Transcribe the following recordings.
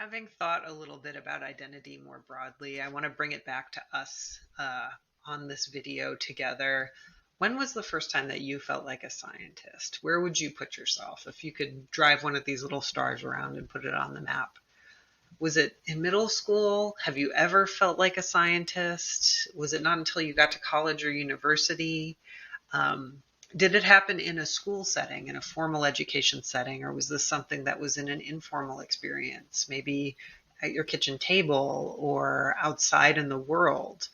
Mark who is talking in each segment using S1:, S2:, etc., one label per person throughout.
S1: Having thought a little bit about identity more broadly, I want to bring it back to us on this video together. When was the first time that you felt like a scientist? Where would you put yourself if you could drive one of these little stars around and put it on the map? Was it in middle school? Have you ever felt like a scientist? Was it not until you got to college or university? Um, did it happen in a school setting, in a formal education setting, or was this something that was in an informal experience, maybe at your kitchen table or outside in the world?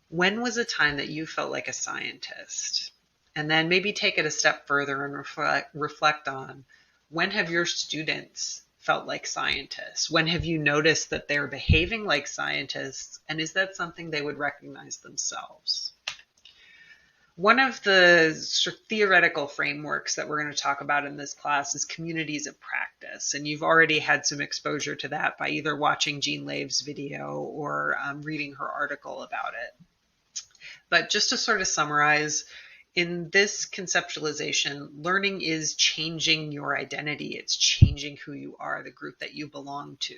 S1: When was a time that you felt like a scientist? And then maybe take it a step further and reflect on, when have your students felt like scientists? When have you noticed that they're behaving like scientists? And is that something they would recognize themselves? One of the theoretical frameworks that we're going to talk about in this class is communities of practice. And you've already had some exposure to that by either watching Jean Lave's video or reading her article about it. But just to sort of summarize, in this conceptualization, learning is changing your identity. It's changing who you are, the group that you belong to.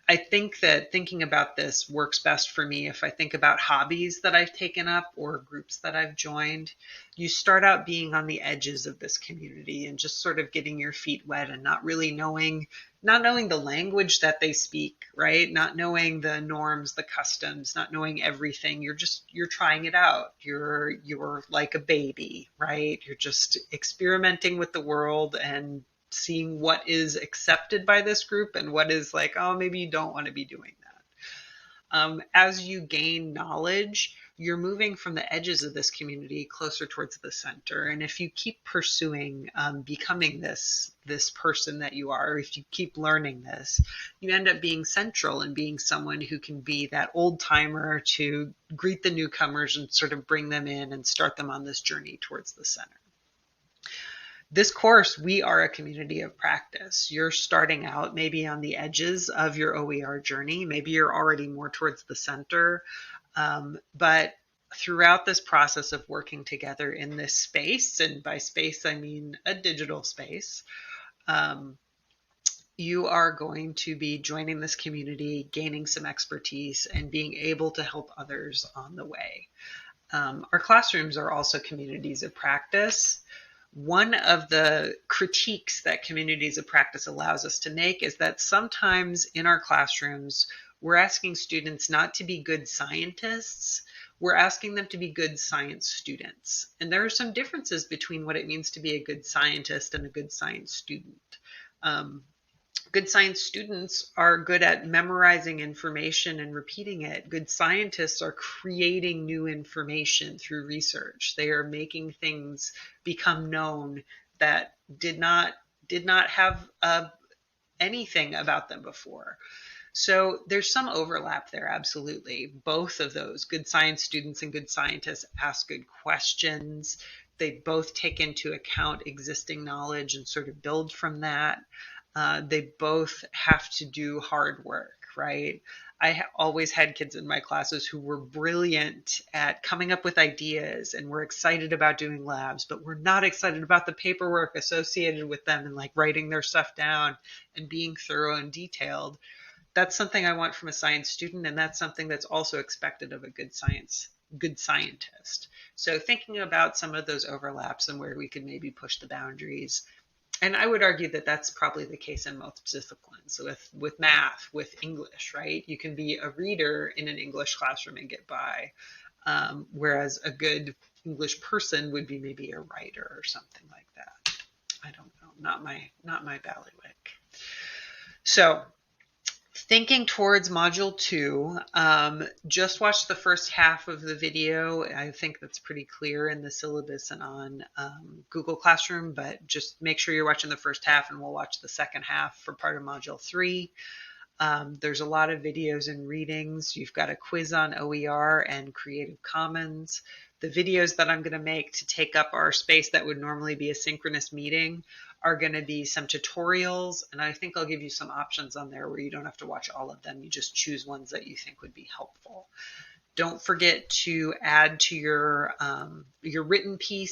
S1: I think that thinking about this works best for me if I think about hobbies that I've taken up or groups that I've joined. You start out being on the edges of this community and just sort of getting your feet wet and not really knowing the language that they speak, right? Not knowing the norms, the customs, not knowing everything. You're trying it out. You're like a baby, right? You're just experimenting with the world and seeing what is accepted by this group and what is like, oh, maybe you don't want to be doing that. As you gain knowledge, you're moving from the edges of this community closer towards the center. And if you keep pursuing becoming this person that you are, or if you keep learning this, you end up being central and being someone who can be that old timer to greet the newcomers and sort of bring them in and start them on this journey towards the center. This course, we are a community of practice. You're starting out maybe on the edges of your OER journey. Maybe you're already more towards the center. But throughout this process of working together in this space, and by space, I mean a digital space, you are going to be joining this community, gaining some expertise, and being able to help others on the way. Our classrooms are also communities of practice. One of the critiques that communities of practice allows us to make is that sometimes in our classrooms, we're asking students not to be good scientists. We're asking them to be good science students. And there are some differences between what it means to be a good scientist and a good science student. Good science students are good at memorizing information and repeating it. Good scientists are creating new information through research. They are making things become known that did not have anything about them before. So there's some overlap there, absolutely. Both of those, good science students and good scientists, ask good questions. They both take into account existing knowledge and sort of build from that. They both have to do hard work, right? I always had kids in my classes who were brilliant at coming up with ideas and were excited about doing labs, but were not excited about the paperwork associated with them and like writing their stuff down and being thorough and detailed. That's something I want from a science student, and that's something that's also expected of a good scientist. So thinking about some of those overlaps and where we could maybe push the boundaries. And I would argue that that's probably the case in most disciplines. So with math, with English, right? You can be a reader in an English classroom and get by, whereas a good English person would be maybe a writer or something like that. I don't know, not my bailiwick. So thinking towards Module 2, just watch the first half of the video. I think that's pretty clear in the syllabus and on Google Classroom, but just make sure you're watching the first half and we'll watch the second half for part of Module 3. There's a lot of videos and readings. You've got a quiz on OER and Creative Commons. The videos that I'm going to make to take up our space that would normally be a synchronous meeting are going to be some tutorials, and I think I'll give you some options on there where you don't have to watch all of them. You just choose ones that you think would be helpful. Don't forget to add to your written piece